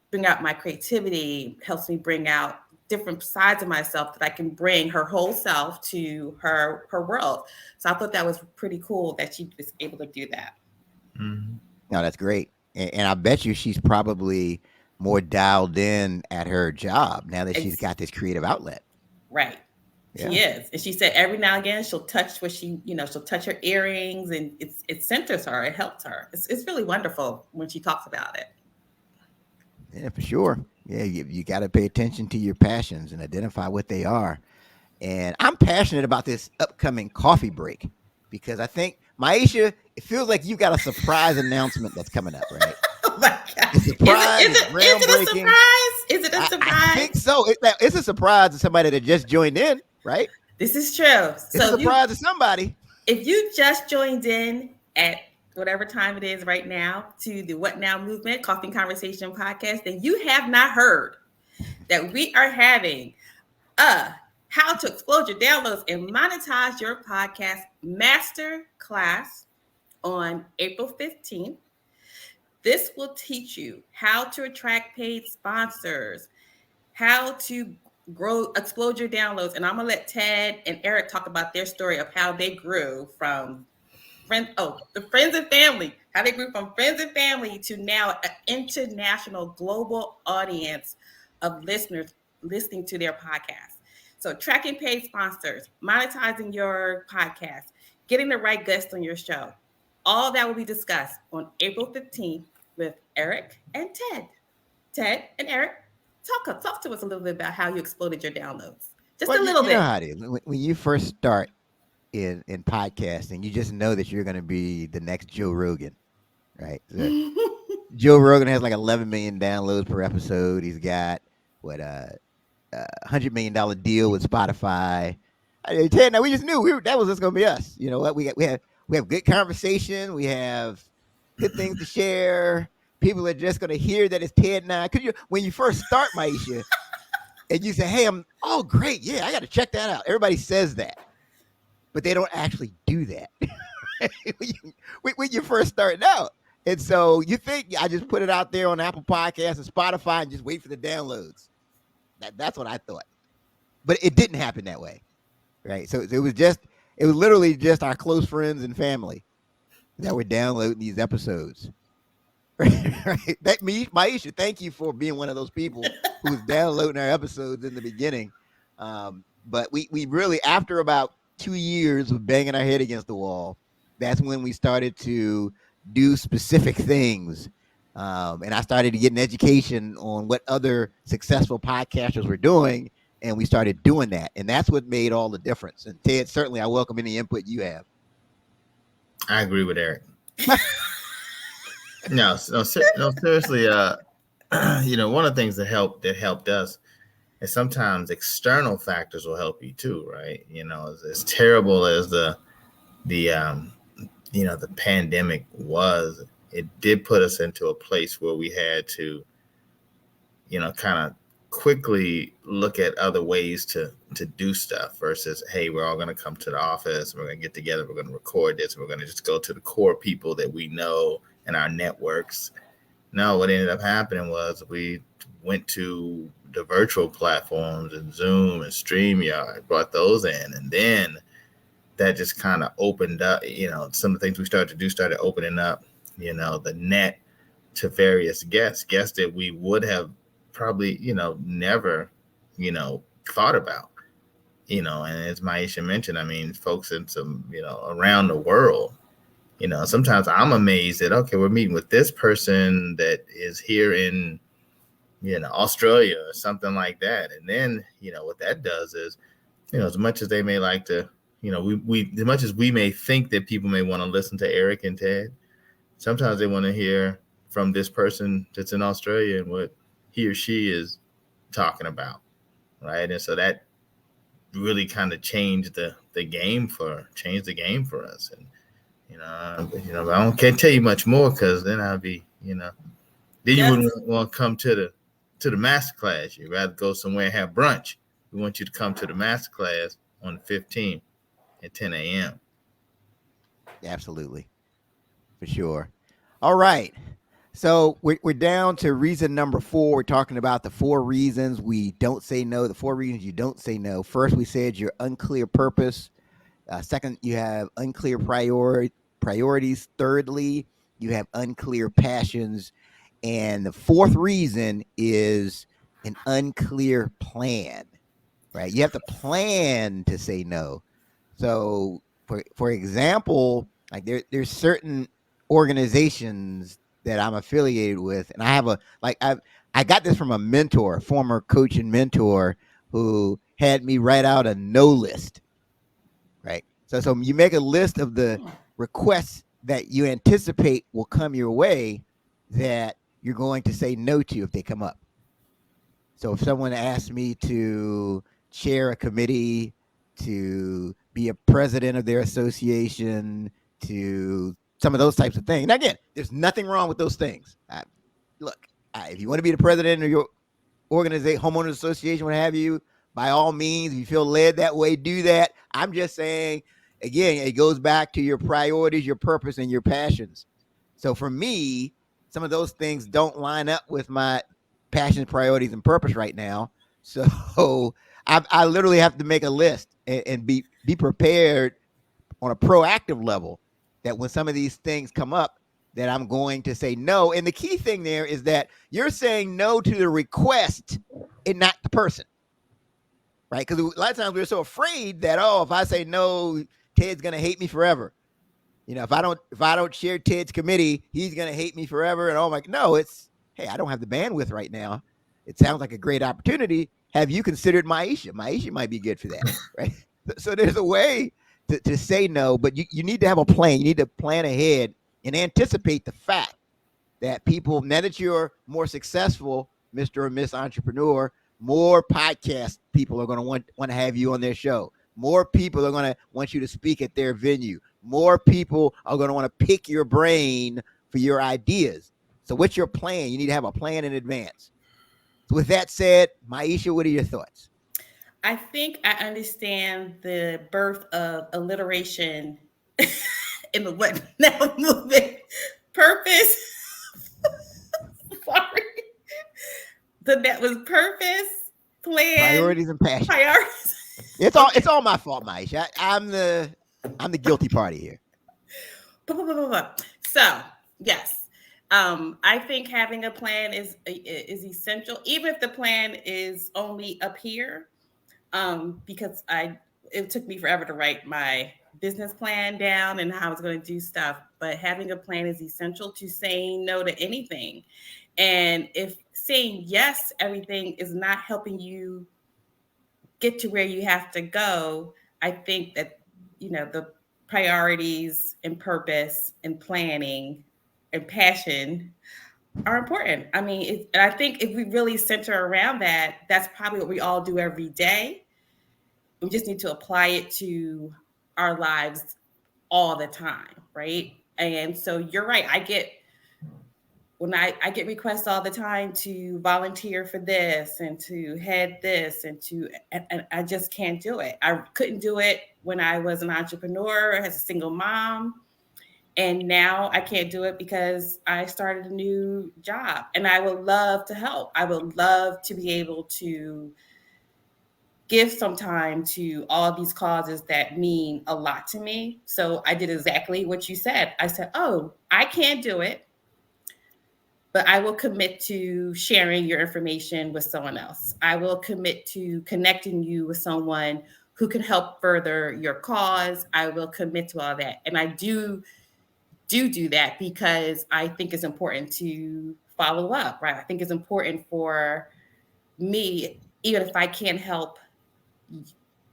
bring out my creativity, helps me bring out different sides of myself that I can bring her whole self to her world. So I thought that was pretty cool that she was able to do that. Mm-hmm. No, that's great. And I bet you she's probably more dialed in at her job now that she's got this creative outlet. Right. Yeah. She is. And she said every now and again she'll touch she'll touch her earrings, and it centers her. It helps her. It's really wonderful when she talks about it. Yeah, for sure. Yeah, you got to pay attention to your passions and identify what they are. And I'm passionate about this upcoming coffee break because I think, Maisha, it feels like you got a surprise announcement that's coming up, right? Oh my God. Is it a surprise? Is it a surprise? I think so. It's a surprise to somebody that just joined in, right? This is true. It's a surprise to somebody. If you just joined in at whatever time it is right now to the What Now Movement Coffee and Conversation podcast, then you have not heard that we are having how to explode your downloads and monetize your podcast master class on April 15th. This will teach you how to attract paid sponsors, how to explode your downloads. And I'm going to let Ted and Eric talk about their story of how they grew from the friends and family, how they grew from friends and family to now an international global audience of listeners listening to their podcast. So tracking paid sponsors, monetizing your podcast, getting the right guests on your show. All that will be discussed on April 15th with Eric and Ted. Ted and Eric, talk to us a little bit about how you exploded your downloads. Just a little bit. You know how it is. When you first start in podcasting. You just know that you're going to be the next Joe Rogan, right? So Joe Rogan has like 11 million downloads per episode. He's got what $100 million deal with Spotify. Ted, now we just knew that was just going to be us. You know what? We have good conversation. We have good things to share. People are just going to hear that it's Ted and I. Cause when you first start, Maisha, and you say, "Hey, oh great, yeah, I got to check that out." Everybody says that, but they don't actually do that when you first starting out. And so you think I just put it out there on Apple Podcasts and Spotify and just wait for the downloads. That's what I thought, but it didn't happen that way, right? So it was literally just our close friends and family that were downloading these episodes. Right? Maisha, thank you for being one of those people who was downloading our episodes in the beginning. But we really, after about 2 years of banging our head against the wall, that's when we started to do specific things. And I started to get an education on what other successful podcasters were doing. And we started doing that. And that's what made all the difference. And Ted, certainly I welcome any input you have. I agree with Eric. No, seriously. One of the things that helped us, and sometimes external factors will help you too, right? As terrible as the pandemic was, it did put us into a place where we had to, kind of quickly look at other ways to do stuff versus, hey, we're all going to come to the office, we're going to get together, we're going to record this, we're going to just go to the core people that we know and our networks. No, what ended up happening was we went to the virtual platforms and Zoom and StreamYard, brought those in. And then that just kind of opened up, some of the things we started to do started opening up, the net to various guests that we would have probably, never, thought about, and as Maisha mentioned, I mean, folks in some, around the world. Sometimes I'm amazed that, okay, we're meeting with this person that is here in, Australia or something like that. And then, what that does is, as much as they may like to, as much as we may think that people may want to listen to Eric and Ted, sometimes they want to hear from this person that's in Australia and what he or she is talking about. Right. And so that really kind of changed the game for us. And, I can't tell you much more because then I'll be, then you wouldn't want to come to the master class. You'd rather go somewhere and have brunch. We want you to come to the master class on the 15th at 10 a.m. Absolutely. For sure. All right. So we're down to reason number 4. We're talking about the 4 reasons we don't say no, the 4 reasons you don't say no. First, we said your unclear purpose. Second, you have unclear priorities. Thirdly, you have unclear passions. And the 4th reason is an unclear plan, right? You have to plan to say no. So, for example, like there's certain organizations that I'm affiliated with, and I have I got this from a mentor, former coach and mentor, who had me write out a no list. Right. So you make a list of the requests that you anticipate will come your way that you're going to say no to if they come up. So if someone asks me to chair a committee, to be a president of their association, to some of those types of things. Now, again, there's nothing wrong with those things. Look, if you want to be the president of your organization, homeowners association, what have you, by all means, if you feel led that way, do that. I'm just saying, again, it goes back to your priorities, your purpose, and your passions. So for me, some of those things don't line up with my passions, priorities, and purpose right now. So I literally have to make a list and be prepared on a proactive level that when some of these things come up, that I'm going to say no. And the key thing there is that you're saying no to the request and not the person. Right? Because a lot of times we're so afraid that, if I say no, Ted's going to hate me forever. If I don't chair Ted's committee, he's going to hate me forever. And no, it's, hey, I don't have the bandwidth right now. It sounds like a great opportunity. Have you considered Maisha? Maisha might be good for that. Right? So there's a way to say no, but you need to have a plan. You need to plan ahead and anticipate the fact that people, now that you're more successful, Mr. or Miss Entrepreneur, more podcast people are going to want to have you on their show. More people are going to want you to speak at their venue. More people are going to want to pick your brain for your ideas. So what's your plan? You need to have a plan in advance. So with that said, Maisha, what are your thoughts? I think I understand the birth of alliteration in the what now movement. Purpose. Sorry. That was purpose, plan, Priorities and passion. priorities. It's all my fault, Maisha. I'm the guilty party here. So yes, I think having a plan is essential, even if the plan is only up here. Because it took me forever to write my business plan down and how I was going to do stuff. But having a plan is essential to saying no to anything. And if saying yes, everything is not helping you get to where you have to go, I think that, the priorities and purpose and planning and passion are important. I mean, and I think if we really center around that, that's probably what we all do every day. We just need to apply it to our lives all the time, right? And so you're right. I get requests all the time to volunteer for this and to head this and I just can't do it. I couldn't do it when I was an entrepreneur as a single mom. And now I can't do it because I started a new job, and I would love to help. I would love to be able to give some time to all these causes that mean a lot to me. So I did exactly what you said. I said, oh, I can't do it, but I will commit to sharing your information with someone else. I will commit to connecting you with someone who can help further your cause. I will commit to all that. And I do that because I think it's important to follow up, right? I think it's important for me, even if I can't help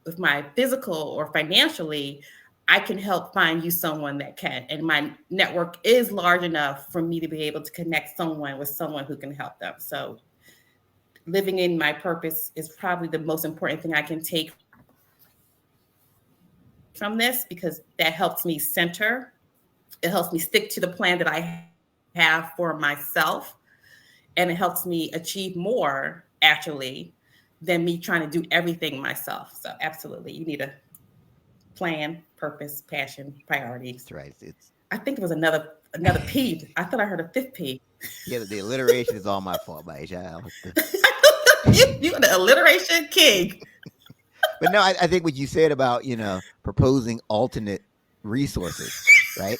with my physical or financially, I can help find you someone that can. And my network is large enough for me to be able to connect someone with someone who can help them. So living in my purpose is probably the most important thing I can take from this, because that helps me center. It helps me stick to the plan that I have for myself. And it helps me achieve more, actually, than me trying to do everything myself. So absolutely, you need a plan, purpose, passion, priorities. That's right. I think it was another P. I thought I heard a fifth P. Yeah, the alliteration is all my fault, Maisha. You are the alliteration king. But no, I think what you said about, proposing alternate resources, right?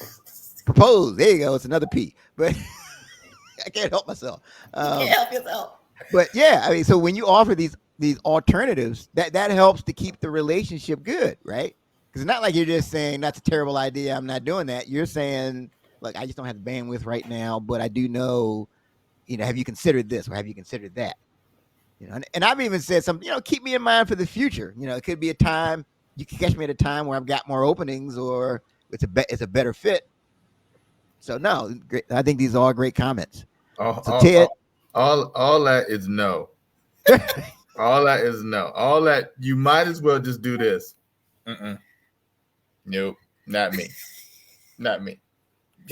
Propose. There you go. It's another P. But I can't help myself. You can't help yourself. But yeah, I mean, so when you offer these alternatives, that helps to keep the relationship good, right? Because it's not like you're just saying that's a terrible idea, I'm not doing that. You're saying, look, I just don't have the bandwidth right now, but I do know, have you considered this or have you considered that? And I've even said something, keep me in mind for the future. It could be a time you can catch me at a time where I've got more openings or it's a better fit. So no, great. I think these are all great comments. Ted, all that is no. All that is no. All that you might as well just do this. Nope, not me. Not me.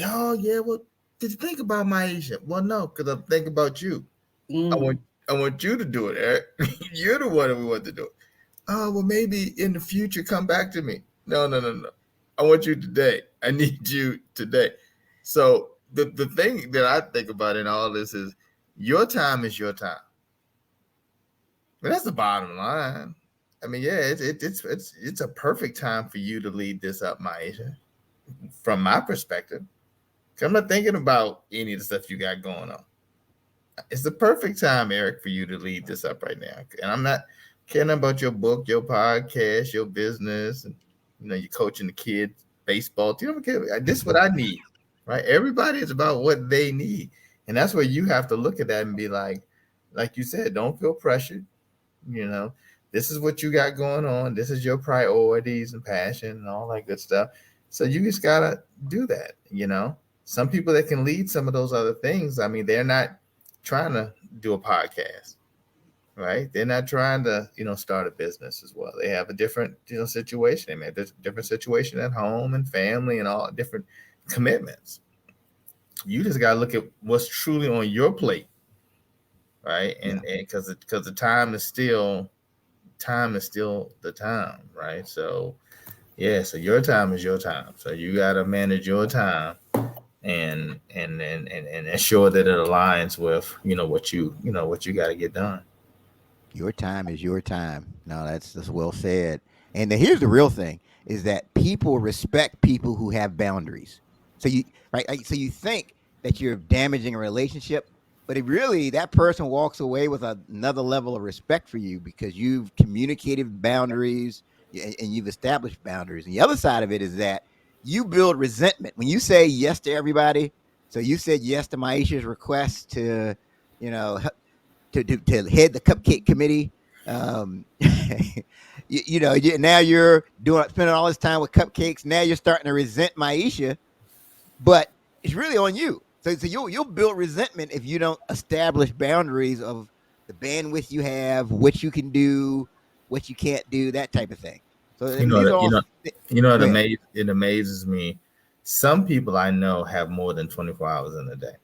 Oh yeah, well, did you think about Maisha? Well, no, because I'm thinking about you. I want you to do it, Eric. You're the one that we want to do it. Oh, well, maybe in the future, come back to me. No. I want you today. I need you today. So the thing that I think about in all this is your time is your time. But that's the bottom line. I mean, yeah, it's a perfect time for you to lead this up, Maisha. From my perspective, I'm not thinking about any of the stuff you got going on. It's the perfect time, Eric, for you to lead this up right now. And I'm not caring about your book, your podcast, your business, and you're coaching the kids baseball. You don't care. This is what I need, right? Everybody is about what they need, and that's where you have to look at that and be like you said, don't feel pressured. This is what you got going on. This is your priorities and passion and all that good stuff. So you just gotta do that. Some people that can lead some of those other things. I mean, they're not trying to do a podcast, right? They're not trying to, start a business as well. They have a different, situation. I mean, there's a different situation at home and family and all different commitments. You just got to look at what's truly on your plate, right? And because the time is still the time, right? So yeah, so your time is your time. So you got to manage your time and ensure that it aligns with what you got to get done. Your time is your time. No, that's well said. And then here's the real thing: is that people respect people who have boundaries. So you so you think that you're damaging a relationship, but it really that person walks away with another level of respect for you because you've communicated boundaries and you've established boundaries. And the other side of it is that you build resentment when you say yes to everybody. So you said yes to Maisha's request to, you know, to head the cupcake committee. Now you're spending all this time with cupcakes. Now you're starting to resent Maisha, but it's really on you. So you'll build resentment if you don't establish boundaries of the bandwidth you have, what you can do, what you can't do, that type of thing. So I You mean, know these that are all. it Go ahead. amazes me. Some people I know have more than 24 hours in a day.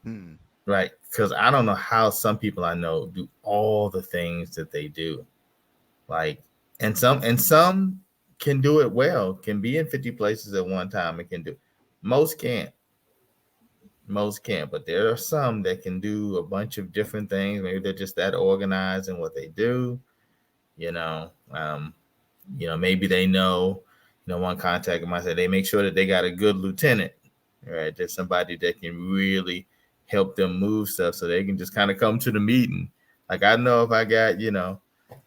Hmm. Right. Because I don't know how some people I know do all the things that they do. Like, and some can do it well, can be in 50 places at one time and can do. Most can't. Most can't, but there are some that can do a bunch of different things. Maybe they're just that organized in what they do. You know, um, maybe they know. One contact might say they make sure that they got a good lieutenant, right? There's somebody that can really help them move stuff, so they can just kind of come to the meeting. Like I know if I got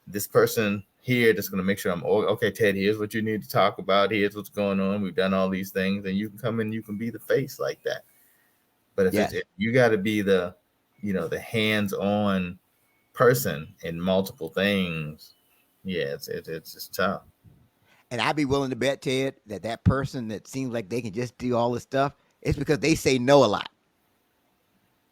this person here that's going to make sure okay, Ted. Here's what you need to talk about. Here's what's going on. We've done all these things, and you can come in. You can be the face like that. But if Yes. you got to be the hands-on person in multiple things, yeah, it's just tough. And I'd be willing to bet, Ted, that person that seems like they can just do all this stuff, it's because they say no a lot,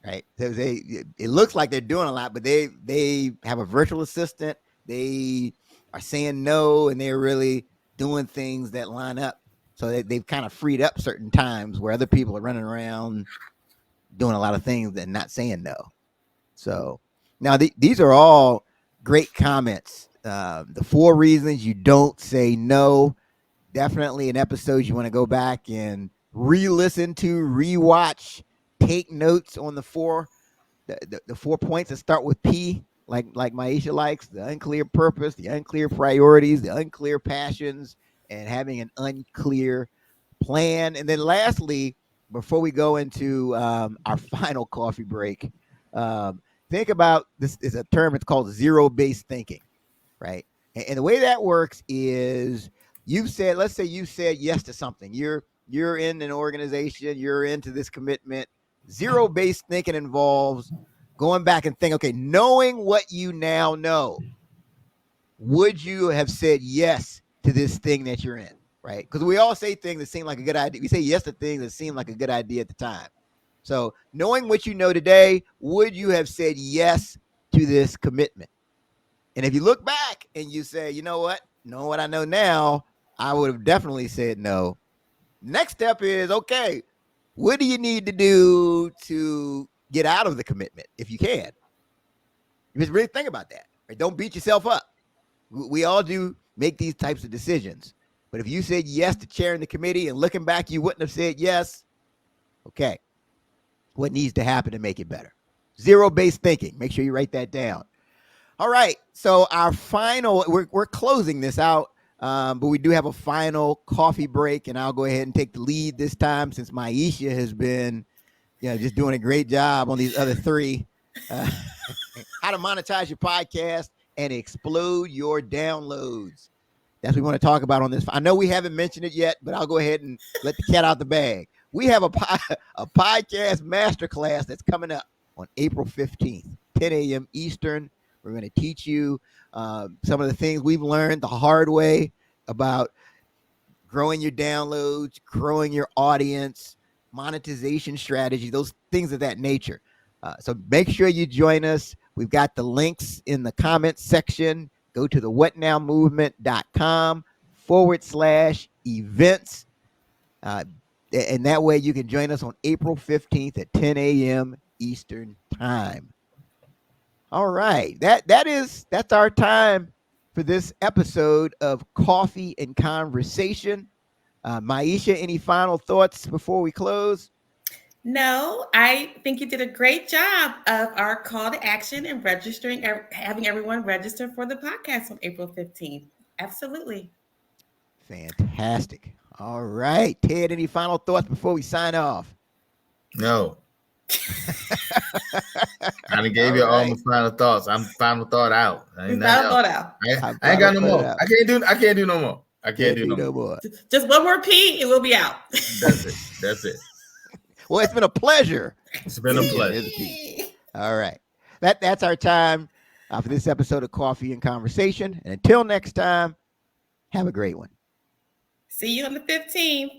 right? So it looks like they're doing a lot, but they have a virtual assistant. They are saying no, and they're really doing things that line up. So they've kind of freed up certain times where other people are running around doing a lot of things and not saying no. So now these are all great comments. The 4 reasons you don't say no. Definitely an episode you want to go back and re-listen to, rewatch, take notes on the 4 points that start with P, like Maisha likes: the unclear purpose, the unclear priorities, the unclear passions, and having an unclear plan. And then lastly, before we go into our final coffee break, think about this is a term. It's called zero-based thinking, right? And the way that works is let's say you said yes to something. You're in an organization, you're into this commitment. Zero-based thinking involves going back and think, okay, knowing what you now know, would you have said yes to this thing that you're in, right? Because we all say things that seem like a good idea. We say yes to things that seem like a good idea at the time. So knowing what you know today, would you have said yes to this commitment? And if you look back and you say, you know what, knowing what I know now, I would have definitely said no. Next step is, okay, what do you need to do to get out of the commitment if you can? You just really think about that. Right? Don't beat yourself up. We all do make these types of decisions. But if you said yes to chairing the committee and looking back, you wouldn't have said yes, okay, what needs to happen to make it better? Zero-based thinking. Make sure you write that down. All right. So our final, we're closing this out, but we do have a final coffee break, and I'll go ahead and take the lead this time since Maisha has been, just doing a great job on these other three. How to monetize your podcast and explode your downloads. That's what we want to talk about on this. I know we haven't mentioned it yet, but I'll go ahead and let the cat out the bag. We have a podcast masterclass that's coming up on April 15th, 10 a.m. Eastern. We're going to teach you some of the things we've learned the hard way about growing your downloads, growing your audience, monetization strategy, those things of that nature. So make sure you join us. We've got the links in the comments section. Go to the whatnowmovement.com/events. And that way you can join us on April 15th at 10 a.m. Eastern time. All right. That's our time for this episode of Coffee and Conversation. Maisha, any final thoughts before we close? No, I think you did a great job of our call to action and registering, having everyone register for the podcast on April 15th. Absolutely. Fantastic. All right. Ted, any final thoughts before we sign off? No. I done gave you all my final thoughts. I'm final thought out. I ain't got no more. I can't do no more. I can't do no more. Just one more P, it will be out. That's it. Well, it's been a pleasure. It's been a pleasure. All right. That's our time for this episode of Coffee and Conversation. And until next time, have a great one. See you on the 15th.